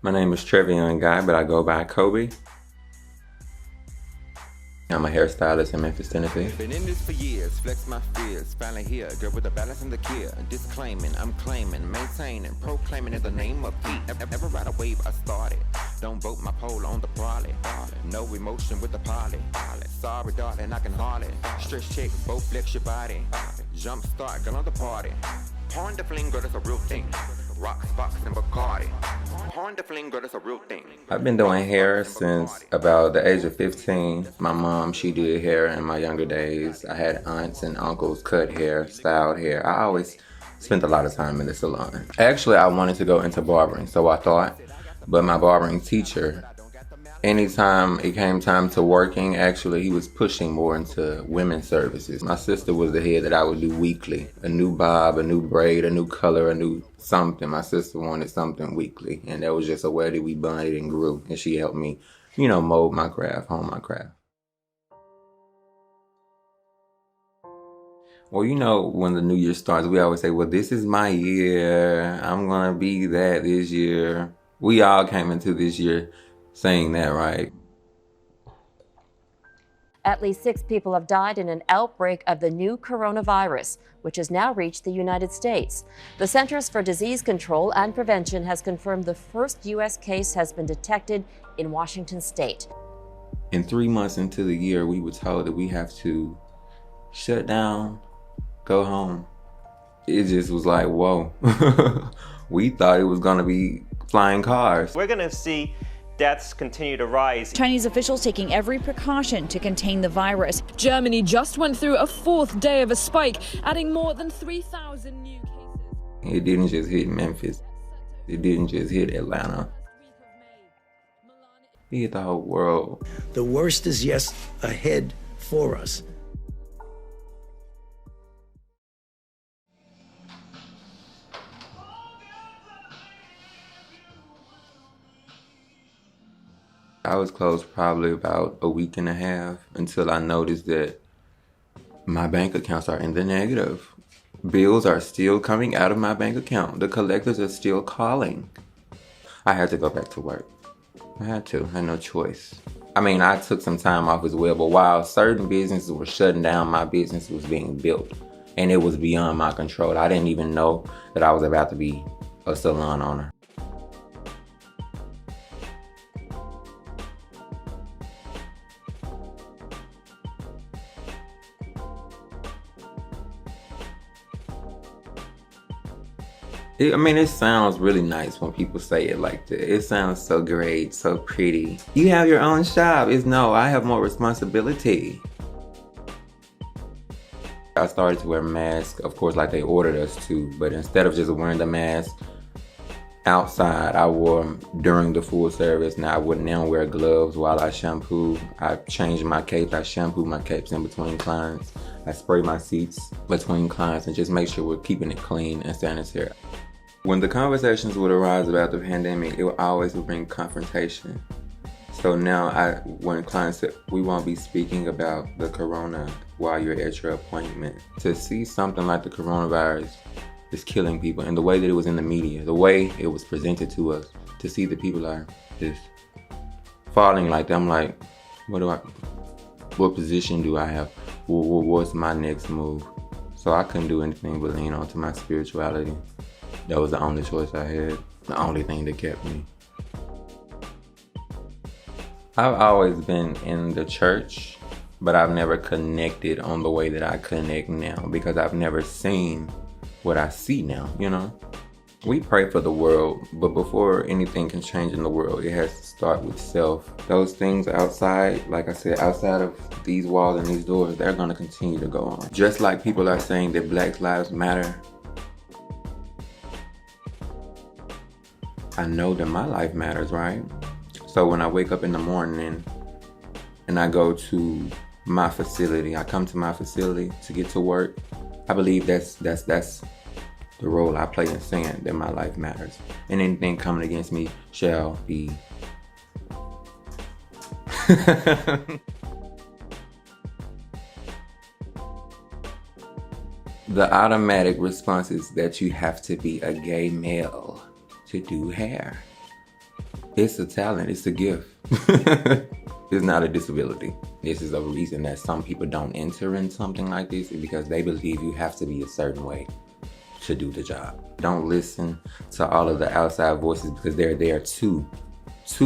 My name is Trevor Young Guy, but I go by Kobe. I'm a hairstylist in Memphis, Tennessee. Been in this for years, flex my fears, finally here, girl with the balance and the care. Disclaiming, I'm claiming, maintaining, proclaiming in the name of Pete. Never ride a wave, I started. Don't vote my poll on the trolley. No emotion with the poly. Sorry, darling, I can hardly. Stretch check, both flex your body. Jump start, get on the party. Porn the fling, girl, that's a real thing. Rocks, box, and Bacardi. Porn the fling, girl, that's a real thing. I've been doing hair since about the age of 15. My mom, she did hair in my younger days. I had aunts and uncles cut hair, styled hair. I always spent a lot of time in the salon. Actually, I wanted to go into barbering, so I thought, but my barbering teacher, anytime it came time to working, actually, he was pushing more into women's services. My sister was the head that I would do weekly. A new bob, a new braid, a new color, a new something. My sister wanted something weekly, and that was just a way that we bonded and grew. And she helped me, mold my craft, hone my craft. Well, when the new year starts, we always say, well, this is my year. I'm going to be that this year. We all came into this year saying that, right? At least 6 people have died in an outbreak of the new coronavirus, which has now reached the United States. The Centers for Disease Control and Prevention has confirmed the first U.S. case has been detected in Washington state. And 3 months into the year, we were told that we have to shut down, go home. It just was like, whoa. We thought it was gonna be flying cars. We're gonna see deaths continue to rise. Chinese officials taking every precaution to contain the virus. Germany just went through a 4th day of a spike, adding more than 3,000 new cases. It didn't just hit Memphis. It didn't just hit Atlanta. It hit the whole world. The worst is yes ahead for us. I was closed probably about a week and a half until I noticed that my bank accounts are in the negative. Bills are still coming out of my bank account. The collectors are still calling. I had to go back to work. I had no choice. I mean, I took some time off as well, but while certain businesses were shutting down, my business was being built. And it was beyond my control. I didn't even know that I was about to be a salon owner. It sounds really nice when people say it like that. It sounds so great, so pretty. You have your own shop. No, I have more responsibility. I started to wear masks, of course, like they ordered us to, but instead of just wearing the mask outside, I wore them during the full service. Now I would now wear gloves while I shampoo. I changed my capes. I shampoo my capes in between clients. I spray my seats between clients and just make sure we're keeping it clean and sanitary. When the conversations would arise about the pandemic, it would always bring confrontation. So now when clients say, we won't be speaking about the corona while you're at your appointment. To see something like the coronavirus is killing people, and the way that it was in the media, the way it was presented to us, to see that people are just falling like that, I'm like, what position do I have? What's my next move? So I couldn't do anything but lean onto my spirituality. That was the only choice I had, the only thing that kept me. I've always been in the church, but I've never connected on the way that I connect now because I've never seen what I see now, We pray for the world, but before anything can change in the world, it has to start with self. Those things outside, like I said, outside of these walls and these doors, they're gonna continue to go on. Just like people are saying that Black Lives Matter, I know that my life matters, right? So when I wake up in the morning and I go to my facility, I come to my facility to get to work, I believe that's the role I play in saying that my life matters. And anything coming against me shall be. The automatic response is that you have to be a gay male to do hair. It's a talent. It's a gift. It's not a disability. This is a reason that some people don't enter in something like this, because they believe you have to be a certain way to do the job. Don't listen to all of the outside voices, because they're there to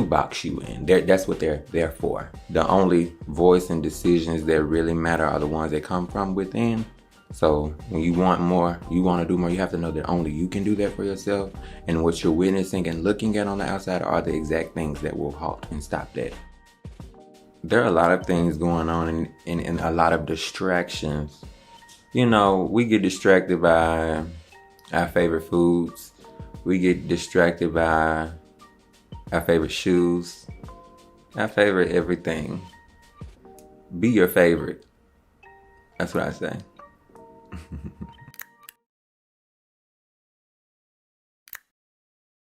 box you in. That's what they're there for. The only voice and decisions that really matter are the ones that come from within. So when you want more, you want to do more, you have to know that only you can do that for yourself. And what you're witnessing and looking at on the outside are the exact things that will halt and stop that. There are a lot of things going on and a lot of distractions. You know, we get distracted by our favorite foods. We get distracted by our favorite shoes, our favorite everything. Be your favorite. That's what I say.